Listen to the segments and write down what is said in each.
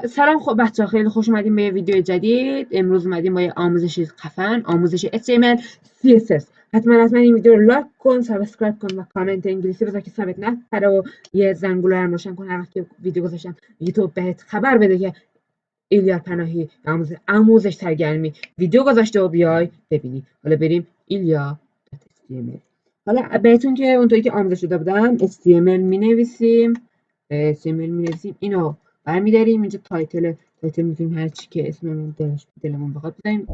سلام بچه‌ها، خیلی خوش اومدیم به یه ویدیو جدید. امروز اومدیم با یه آموزش خفن، آموزش HTML CSS. حتما این ویدیو رو لایک کن، سابسکرایب کن و کامنت انگلیسی بذار که ثبت نپره و یه زنگوله رو روشن کن. هر وقت که ویدیو گذاشتم یوتیوب بهت خبر بده که ایلیا پناهی آموزش سرگرمی ویدیو گذاشته و بیای ببینی. حالا بریم HTML. حالا بهتون که اونطوری که آموزش داده بودم HTML می‌نویسیم. اینو برمی‌داریم اینجا تایتل می‌تونیم هر چی که اسممون دلمون بخواد بزنیم.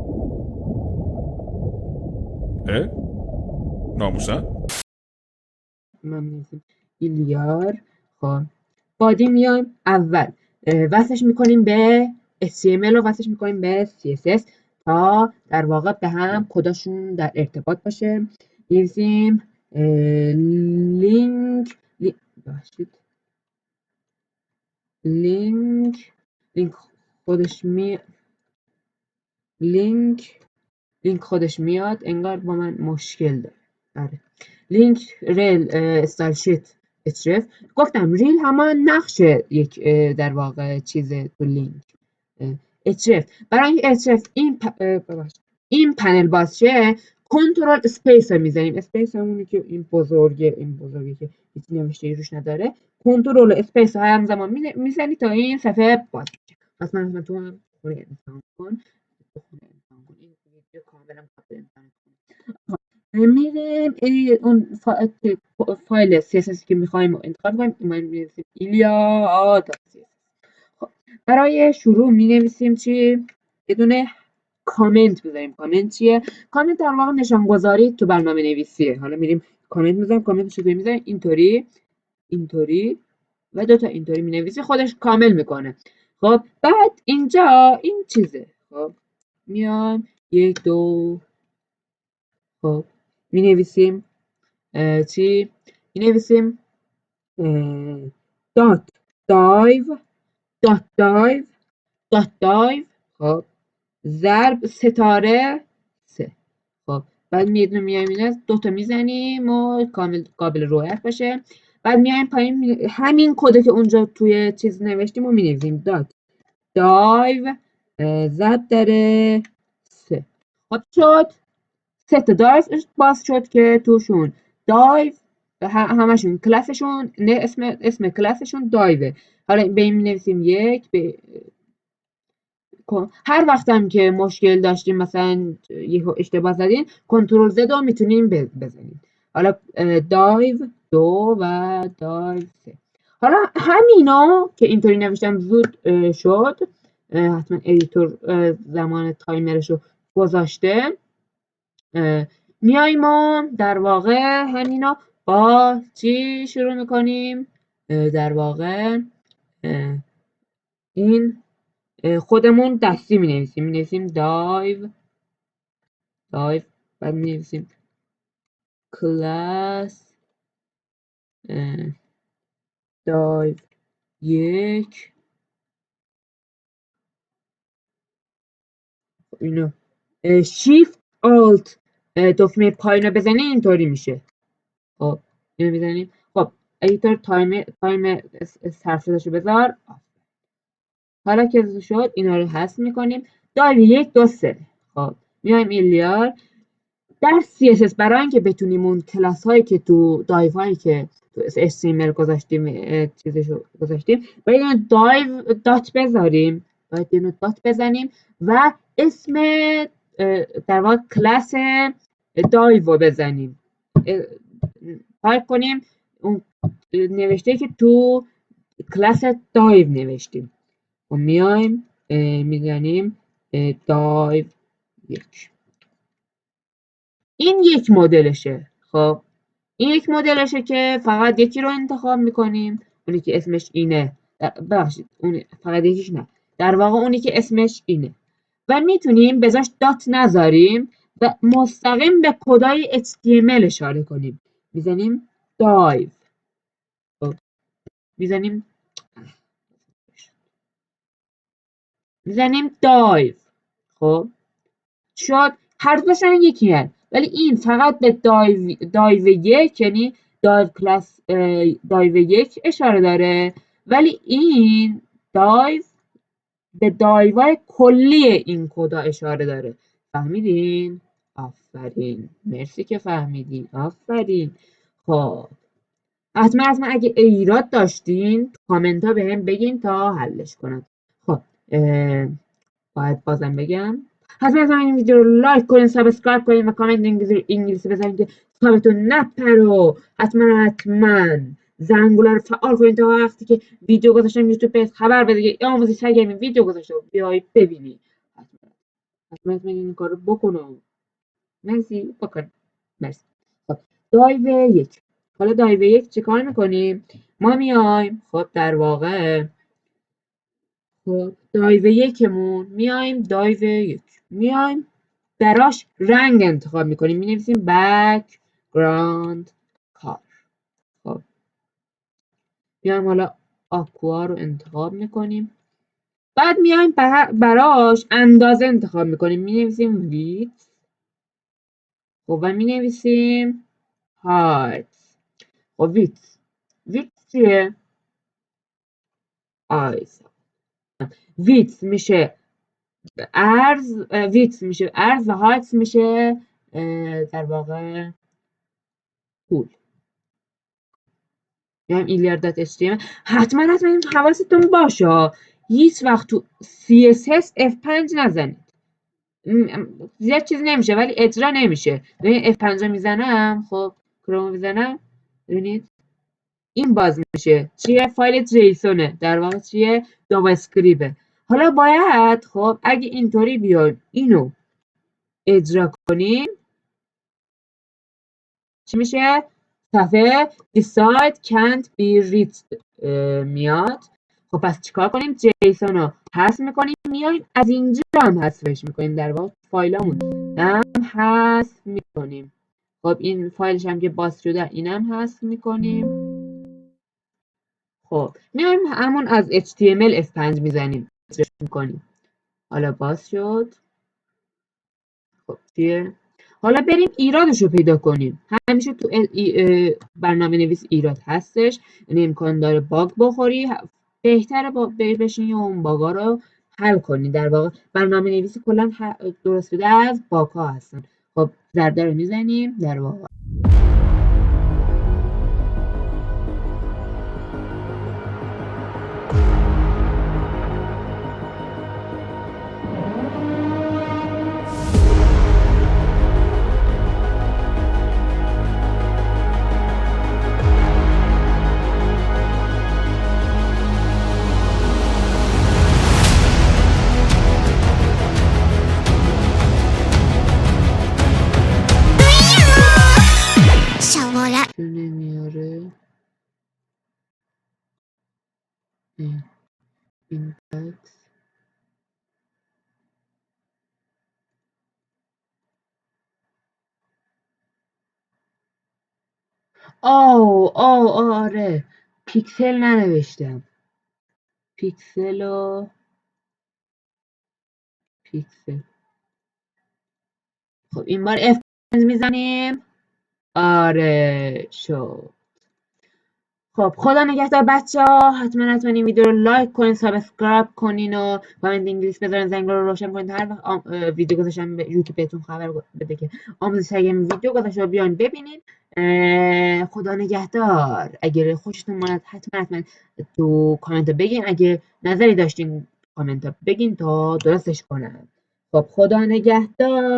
ناموسن؟ من می‌نویسیم ایلیار. خب بادی میایم اول وصلش می‌کنیم به HTML و وصلش می‌کنیم به CSS تا در واقع به هم کداشون در ارتباط باشه. می‌نویسیم لینک خودش لینک خودش میاد، انگار با من مشکل داره. آره لینک ریل استایل شیت href. گفتم ریل همان نقش یک در واقع چیز تو لینک href. برای اینکه href این پنل باز شه کنترل اسپیس رو میزنیم. اسپیس همونی که این بزرگه که هیچ نوشته‌ای روش نداره. کنترل اسپیس رو همزمان میزنی تا این صفحه باز بشه. پس من تو هم خونه انسان کن این ویدیو کاملا میریم اون فایل CSS که میخوایم رو انتخاب کنیم. من می‌نویسیم ایلیا. خب برای شروع می‌نویسیم چی؟ یه دونه کامنت بذاریم. کامنت چیه؟ کامنت در واقع نشانگذاری تو برنامه نویسیه. حالا میریم کامنت می‌ذاریم. کامنت چطوری می‌ذاریم؟ اینطوری و دوتا اینطوری می‌نویسی، خودش کامل میکنه. خب بعد اینجا این چیزه. خب میایم 1 2 خب می‌نویسیم چی؟ می‌نویسیم دات دایو خب ضرب ستاره 3. خب بعد میایم اینا دوتا میزنیم و کامل قابل رؤیت باشه. بعد میایم پایین همین کد که اونجا توی چیز نوشتیم و می‌نویسیم دات دایو ضرب در 3. خب شد 3 تا دایو باز شد که توشون دایو همشون کلاسشون اسم کلاسشون دایوه. حالا به این می‌نویسیم 1 هر وقتم که مشکل داشتیم مثلا یه اشتباه زدین کنترل زد رو میتونیم بزنیم. حالا دایو 2 و دایو 3. حالا همینا که اینطوری نوشتم زود شد. حتما ادیتور زمان تایمرش رو گذاشته. میایم و در واقع همینا با چی شروع میکنیم؟ در واقع این خودمون دستی می‌نویسیم دایو بعد می‌نویسیم کلاس دایو 1 اینو شیفت آلت دکمه پایین رو بزنی اینطوری میشه. خب اینو میزنیم. خب ادیتور تایم صرف شدهشو بذار. حالا که شد اینا رو حذف میکنیم. دایو 1 2 3. خب میایم ایلیار در CSS برای اینکه بتونیم اون کلاس هایی که تو دایو هایی که تو HTML گذاشتیم چیزشو گذاشتیم باید دایو دات بذاریم. باید اینو دات بزنیم و اسم در واقع کلاس دایو رو بزنیم. تایپ کنیم اون نوشته که تو کلاس دایو نوشتیم و میایم میزنیم دایو 1. این یک مدلشه. خب این یک مدلشه که فقط یکی رو انتخاب میکنیم، اونی که اسمش اینه. ببخشید اون فقط یکیش نه، در واقع اونی که اسمش اینه و میتونیم بذارش دات نذاریم و مستقیم به کدای HTML اشاره کنیم. میزنیم دایو. خب میزنیم دایو. خب شد هر دوشون یکی هست ولی این فقط به دایو 1 یعنی دایو کلاس دایو 1 اشاره داره، ولی این دایو به دایوای کلی این کدا اشاره داره. فهمیدین؟ آفرین. مرسی که فهمیدین. آفرین. خب حتما اگه ایراد داشتین تو کامنت ها بهم بگین تا حلش کنم. خب باید بازم بگم حتما این ویدیو رو لایک کنین، سابسکرایب کنین و کامنت انگلیسی بزنین که حسابتون نپره. حتما زنگوله رو فعال کنین تا وقتی که ویدیو گذاشتم یوتیوب بهت خبر بده که آموزش این ویدیو گذاشته بیای ببینی. حتما این کار رو بکنم. مرسی بکن. مرسی. خب دایو 1. حالا دایو 1 چیکار میکنیم؟ ما میایم خب در واقع خب دایو 1مون میایم براش رنگ انتخاب میکنیم، مینویسیم background color. خب میایم حالا آکوا رو انتخاب میکنیم، بعد میایم براش اندازه انتخاب میکنیم، مینویسیم width. خب و مینویسیم height. خب width چیه؟ width میشه عرض و height میشه در واقع طول. میایم ایلیار.html. حتما این حواستون باشه هیچ وقت تو CSS F5 نزنید. زیاد چیزی نمیشه ولی اجرا نمیشه. ببین F5 میزنم، خب کروم میزنم، ببینید این باز میشه. چیه؟ فایل جیسونه، در واقع چیه؟ جاوا اسکریپت. حالا باید خب اگه اینطوری بیایم اینو اجرا کنیم چی میشه؟ صفحه this site can't be reached میاد. خب پس چیکار کنیم؟ جیسون رو حذف میکنیم، میایم از اینجا هم حذفش میکنیم، در واقع فایلامون هم حذف میکنیم. خب این فایلش هم که باز شده اینم حذف میکنیم. خب میایم همون از HTML F5 میزنیم، میکنیم. حالا باز شد. خب چیه؟ حالا بریم ایرادش رو پیدا کنیم. همیشه تو برنامه نویس ایراد هستش، یعنی امکان داره باگ بخوری، بهتره بشین اون باگا رو حل کنی. در واقع برنامه نویسی کلا درست شده از باگ ها هستن. خب ضربه رو میزنیم در واقع. نمیاره این عکس. آره پیکسل ننوشتم. پیکسل. خب این بار F5 میزنیم. آره شد. خب خدا نگهدار بچه‌ها. حتما این ویدیو رو لایک کنین، سابسکرایب کنین و کامنت انگلیسی بذارین، زنگ رو روشن کنین. هر وقت ویدیو گذاشتم به یوتیوب بهتون خبر بده که آموزش ویدیو گذاشته بیاین ببینین. خدا نگهدار. اگر خوشتون اومد حتما تو کامنت بگین، اگه نظری داشتین کامنت بگین تا درستش کنم. خب خدا نگهدار.